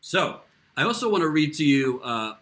So I also want to read to you a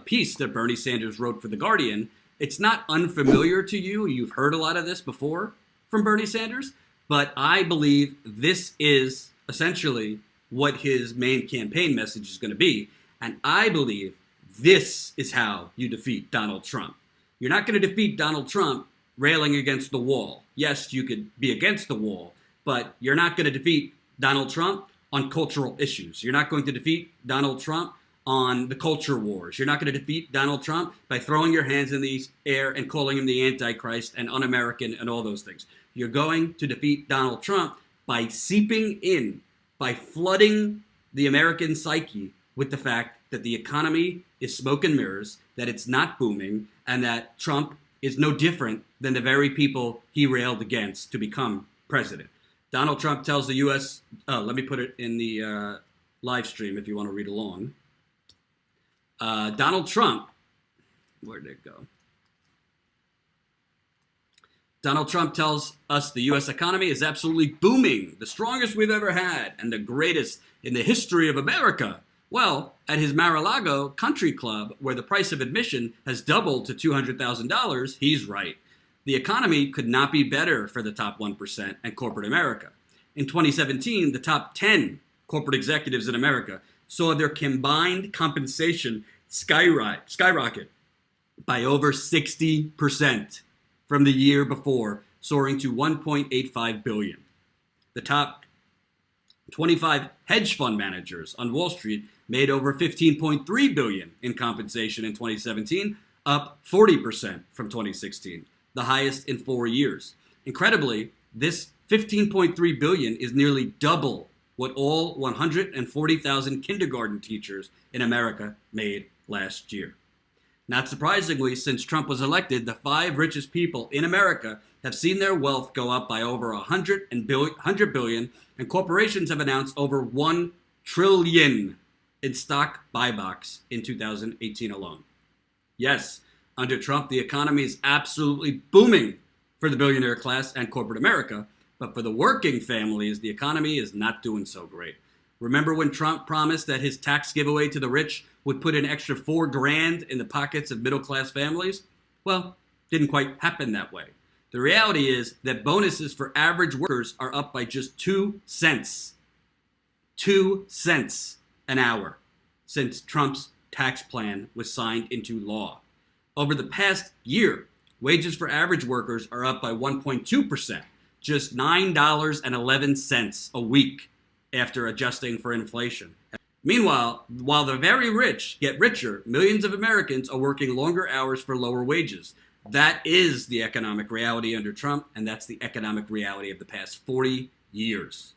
piece that Bernie Sanders wrote for The Guardian. It's not unfamiliar to you. You've heard a lot of this before from Bernie Sanders, but I believe this is essentially what his main campaign message is going to be. And I believe this is how you defeat Donald Trump. You're not going to defeat Donald Trump railing against the wall. Yes, you could be against the wall, but you're not going to defeat Donald Trump on cultural issues. You're not going to defeat Donald Trump on the culture wars. You're not going to defeat Donald Trump by throwing your hands in the air and calling him the Antichrist and un-American and all those things. You're going to defeat Donald Trump by seeping in, by flooding the American psyche with the fact that the economy is smoke and mirrors, that it's not booming, and that Trump is no different than the very people he railed against to become president. Donald Trump tells the U.S., let me put it in the live stream if you want to read along. Donald Trump, where did it go? Donald Trump tells us the U.S. economy is absolutely booming, the strongest we've ever had, and the greatest in the history of America. Well, at his Mar-a-Lago country club, where the price of admission has doubled to $200,000, he's right. The economy could not be better for the top 1% and corporate America. In 2017, the top 10 corporate executives in America saw their combined compensation skyrocket by over 60% from the year before, soaring to $1.85 billion. The top 25 hedge fund managers on Wall Street made over $15.3 billion in compensation in 2017, up 40% from 2016, the highest in 4 years. Incredibly, this $15.3 billion is nearly double what all 140,000 kindergarten teachers in America made last year. Not surprisingly, since Trump was elected, the 5 richest people in America have seen their wealth go up by over $100 billion, and corporations have announced over $1 trillion in stock buybacks in 2018 alone. Yes, under Trump, the economy is absolutely booming for the billionaire class and corporate America, but for the working families, the economy is not doing so great. Remember when Trump promised that his tax giveaway to the rich would put an extra $4,000 in the pockets of middle-class families? Well, didn't quite happen that way. The reality is that bonuses for average workers are up by just 2 cents. 2 cents an hour since Trump's tax plan was signed into law. Over the past year, wages for average workers are up by 1.2%, just $9.11 a week after adjusting for inflation. Meanwhile, while the very rich get richer, millions of Americans are working longer hours for lower wages. That is the economic reality under Trump, and that's the economic reality of the past 40 years.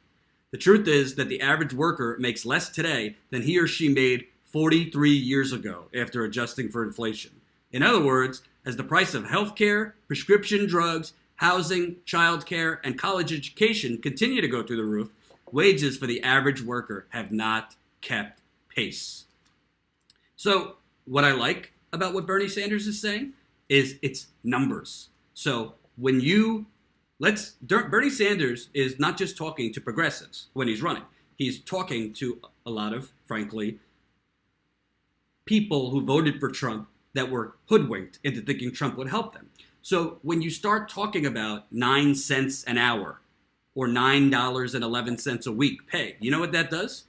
The truth is that the average worker makes less today than he or she made 43 years ago after adjusting for inflation. In other words, as the price of healthcare, prescription drugs, housing, childcare, and college education continue to go through the roof, wages for the average worker have not kept pace. So what I like about what Bernie Sanders is saying is it's numbers. So when Bernie Sanders is not just talking to progressives when he's running. He's talking to a lot of, frankly, people who voted for Trump that were hoodwinked into thinking Trump would help them. So when you start talking about 9 cents an hour or $9.11 a week pay, you know what that does?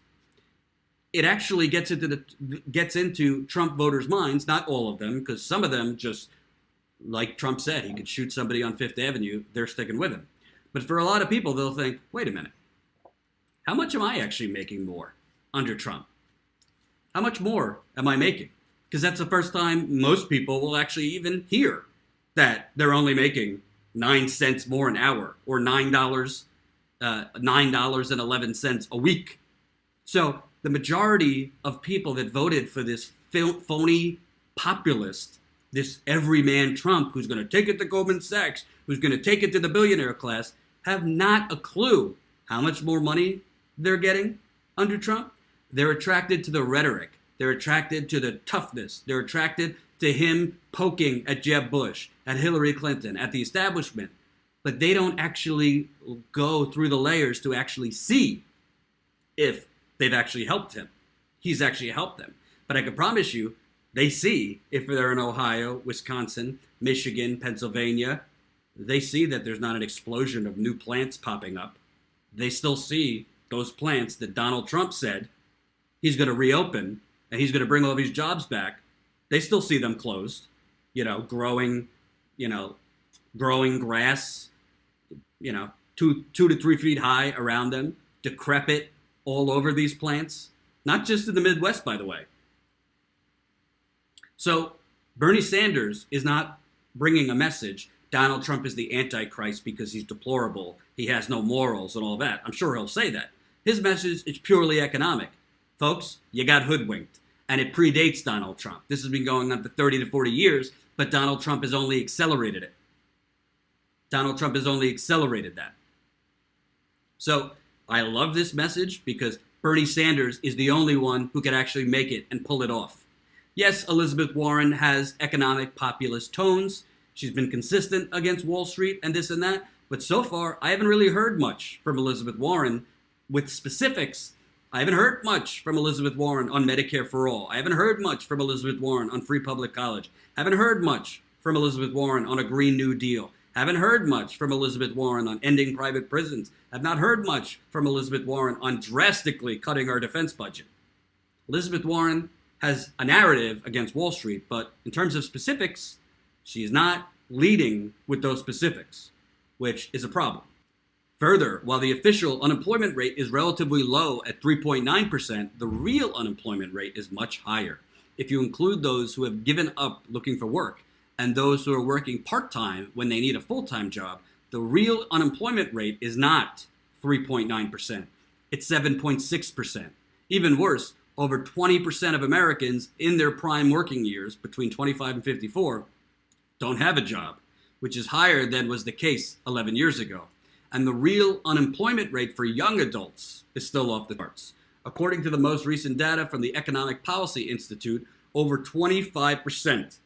It actually gets into Trump voters' minds, not all of them, because some of them just, like Trump said, he could shoot somebody on Fifth Avenue, they're sticking with him. But for a lot of people, they'll think, wait a minute, how much am I actually making more under Trump? How much more am I making? Because that's the first time most people will actually even hear that they're only making 9 cents more an hour or $9.11 a week. So the majority of people that voted for this phony populist, this everyman Trump who's going to take it to Goldman Sachs, who's going to take it to the billionaire class, have not a clue how much more money they're getting under Trump. They're attracted to the rhetoric. They're attracted to the toughness. They're attracted to him poking at Jeb Bush, at Hillary Clinton, at the establishment. But they don't actually go through the layers to actually see if they've actually helped him. he's actually helped them. But I can promise you, they see, if they're in Ohio, Wisconsin, Michigan, Pennsylvania, they see that there's not an explosion of new plants popping up. They still see those plants that Donald Trump said he's going to reopen and he's going to bring all these jobs back. They still see them closed, growing grass, 2 to 3 feet high around them, decrepit all over these plants, not just in the Midwest, by the way. So Bernie Sanders is not bringing a message. Donald Trump is the Antichrist because he's deplorable. He has no morals and all that. I'm sure he'll say that. His message is purely economic. Folks, you got hoodwinked. And it predates Donald Trump. This has been going on for 30 to 40 years, but Donald Trump has only accelerated it. Donald Trump has only accelerated that. So I love this message because Bernie Sanders is the only one who can actually make it and pull it off. Yes, Elizabeth Warren has economic populist tones. She's been consistent against Wall Street and this and that. But so far, I haven't really heard much from Elizabeth Warren with specifics. I haven't heard much from Elizabeth Warren on Medicare for All. I haven't heard much from Elizabeth Warren on free public college. I haven't heard much from Elizabeth Warren on a Green New Deal. I haven't heard much from Elizabeth Warren on ending private prisons. I've not heard much from Elizabeth Warren on drastically cutting our defense budget. Elizabeth Warren has a narrative against Wall Street, but in terms of specifics, she's not leading with those specifics, which is a problem. Further, while the official unemployment rate is relatively low at 3.9%, the real unemployment rate is much higher. If you include those who have given up looking for work and those who are working part-time when they need a full-time job, the real unemployment rate is not 3.9%. It's 7.6%. Even worse, over 20% of Americans in their prime working years, between 25 and 54, don't have a job, which is higher than was the case 11 years ago. And the real unemployment rate for young adults is still off the charts. According to the most recent data from the Economic Policy Institute, over 25%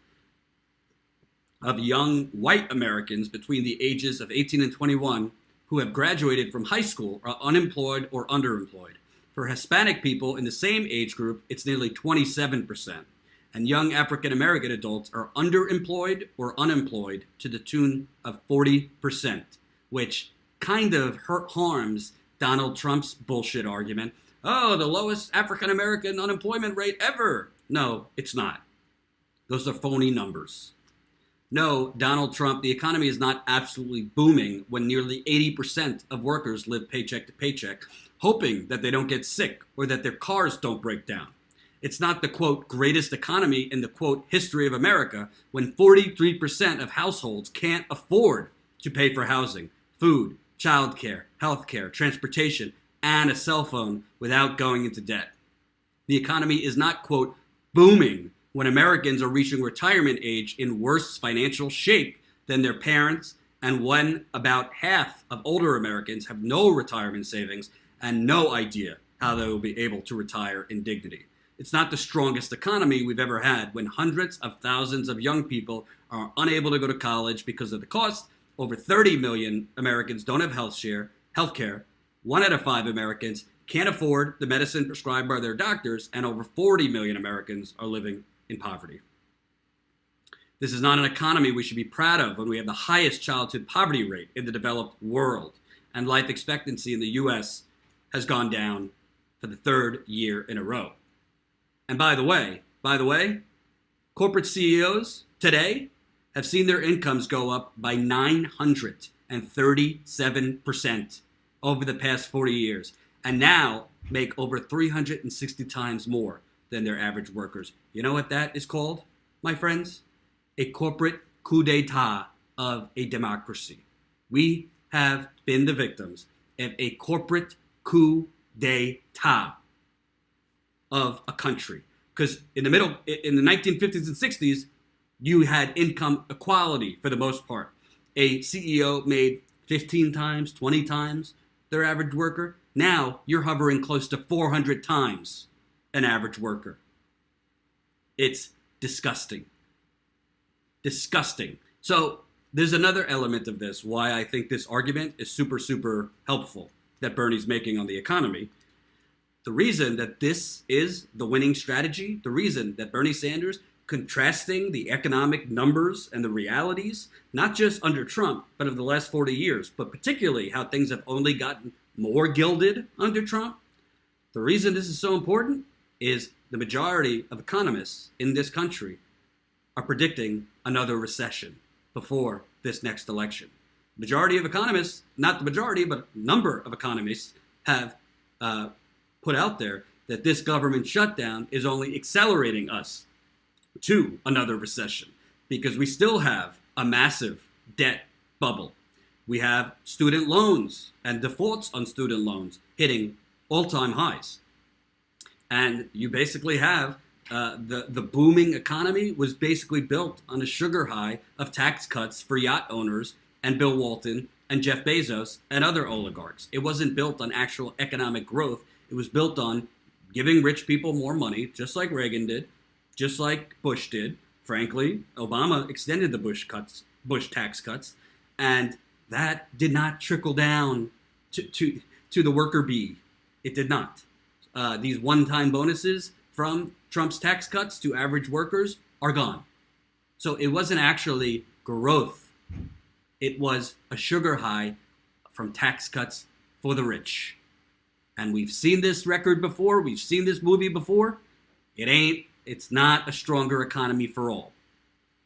of young white Americans between the ages of 18 and 21 who have graduated from high school are unemployed or underemployed. For Hispanic people in the same age group, it's nearly 27%. And young African American adults are underemployed or unemployed to the tune of 40%, which kind of harms Donald Trump's bullshit argument. Oh, the lowest African American unemployment rate ever. No, it's not. Those are phony numbers. No, Donald Trump, the economy is not absolutely booming when nearly 80% of workers live paycheck to paycheck, hoping that they don't get sick or that their cars don't break down. It's not the, quote, greatest economy in the, quote, history of America when 43% of households can't afford to pay for housing, food, childcare, healthcare, transportation, and a cell phone without going into debt. The economy is not, quote, booming when Americans are reaching retirement age in worse financial shape than their parents, and when about half of older Americans have no retirement savings and no idea how they will be able to retire in dignity. It's not the strongest economy we've ever had when hundreds of thousands of young people are unable to go to college because of the cost. Over 30 million Americans don't have health care. 1 out of 5 Americans can't afford the medicine prescribed by their doctors, and over 40 million Americans are living in poverty. This is not an economy we should be proud of when we have the highest childhood poverty rate in the developed world, and life expectancy in the U.S. has gone down for the 3rd year in a row. And by the way, corporate CEOs today have seen their incomes go up by 937% over the past 40 years, and now make over 360 times more than their average workers. You know what that is called, my friends? A corporate coup d'etat of a democracy. We have been the victims of a corporate coup d'etat of a country. Because in the 1950s and 60s, you had income equality for the most part. A CEO made 15 times, 20 times their average worker. Now you're hovering close to 400 times an average worker. It's disgusting. Disgusting. So there's another element of this, why I think this argument is super, super helpful that Bernie's making on the economy. The reason that this is the winning strategy, the reason that Bernie Sanders contrasting the economic numbers and the realities, not just under Trump, but of the last 40 years, but particularly how things have only gotten more gilded under Trump. The reason this is so important is the majority of economists in this country are predicting another recession before this next election. Majority of economists, not the majority, but a number of economists have put out there that this government shutdown is only accelerating us to another recession because we still have a massive debt bubble. We have student loans and defaults on student loans hitting all-time highs. And you basically have the booming economy was basically built on a sugar high of tax cuts for yacht owners and Bill Walton and Jeff Bezos and other oligarchs. It wasn't built on actual economic growth. It was built on giving rich people more money, just like Reagan did, just like Bush did. Frankly, Obama extended the Bush tax cuts, and that did not trickle down to the worker bee. It did not. These one-time bonuses from Trump's tax cuts to average workers are gone. So it wasn't actually growth. It was a sugar high from tax cuts for the rich. And we've seen this record before. We've seen this movie before. It's not a stronger economy for all.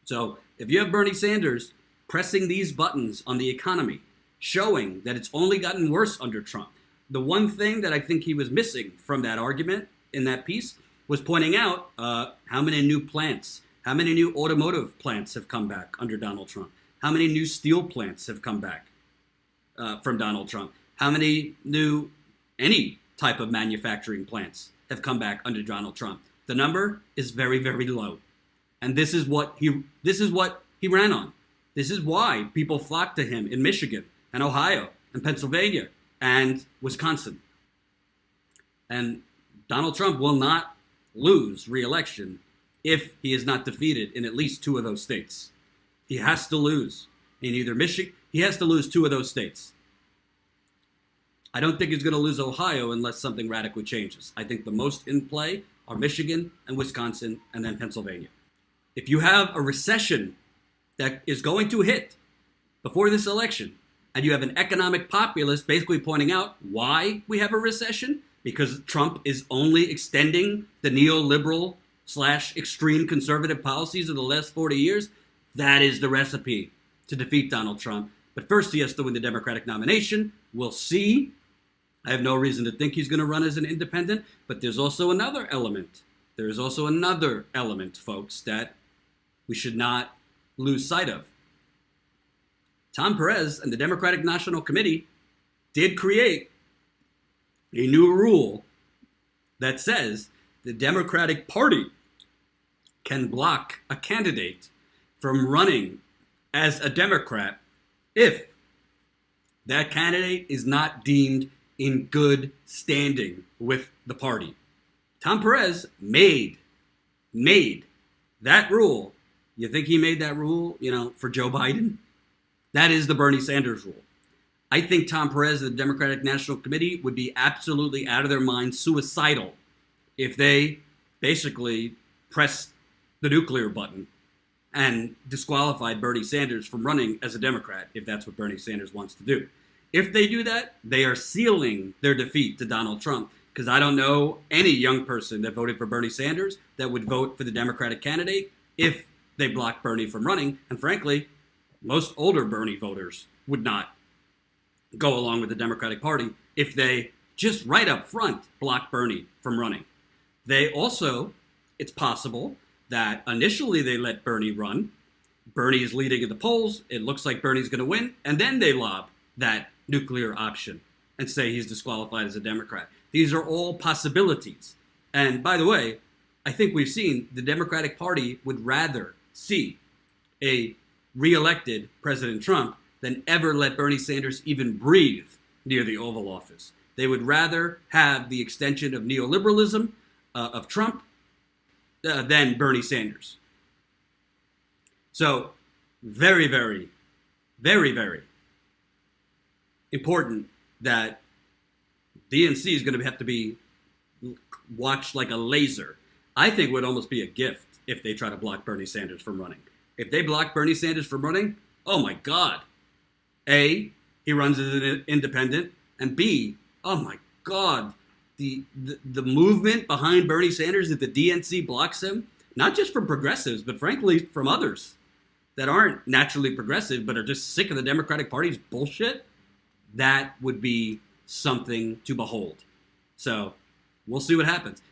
So if you have Bernie Sanders pressing these buttons on the economy, showing that it's only gotten worse under Trump, the one thing that I think he was missing from that argument in that piece was pointing out how many new plants, how many new automotive plants have come back under Donald Trump, how many new steel plants have come back from Donald Trump, how many new any type of manufacturing plants have come back under Donald Trump. The number is very, very low. And this is what he ran on. This is why people flocked to him in Michigan and Ohio and Pennsylvania and Wisconsin. And Donald Trump will not lose re-election if he is not defeated in at least two of those states. He has to lose in either Michigan. He has to lose two of those states. I don't think he's going to lose Ohio unless something radically changes. I think the most in play are Michigan and Wisconsin and then Pennsylvania. If you have a recession that is going to hit before this election, and you have an economic populist basically pointing out why we have a recession, because Trump is only extending the neoliberal / extreme conservative policies of the last 40 years, that is the recipe to defeat Donald Trump. But first he has to win the Democratic nomination. We'll see. I have no reason to think he's going to run as an independent, but there's also another element. There is also another element, folks, that we should not lose sight of. Tom Perez and the Democratic National Committee did create a new rule that says the Democratic Party can block a candidate from running as a Democrat if that candidate is not deemed in good standing with the party. Tom Perez made that rule. You think he made that rule, for Joe Biden? That is the Bernie Sanders rule. I think Tom Perez and the Democratic National Committee would be absolutely out of their minds, suicidal, if they basically pressed the nuclear button and disqualified Bernie Sanders from running as a Democrat, if that's what Bernie Sanders wants to do. If they do that, they are sealing their defeat to Donald Trump, because I don't know any young person that voted for Bernie Sanders that would vote for the Democratic candidate if they blocked Bernie from running. And frankly, most older Bernie voters would not go along with the Democratic Party if they just right up front block Bernie from running. They also, it's possible that initially they let Bernie run. Bernie is leading in the polls. It looks like Bernie's going to win. And then they lob that nuclear option and say he's disqualified as a Democrat. These are all possibilities. And by the way, I think we've seen the Democratic Party would rather see a re-elected President Trump than ever let Bernie Sanders even breathe near the Oval Office. They would rather have the extension of neoliberalism of Trump than Bernie Sanders. So very, very, very, very important that DNC is going to have to be watch like a laser. I think it would almost be a gift if they try to block Bernie Sanders from running. If they block Bernie Sanders from running, oh my God. A, he runs as an independent, and B, oh my God, the movement behind Bernie Sanders, if the DNC blocks him, not just from progressives, but frankly from others that aren't naturally progressive but are just sick of the Democratic Party's bullshit, that would be something to behold. So we'll see what happens.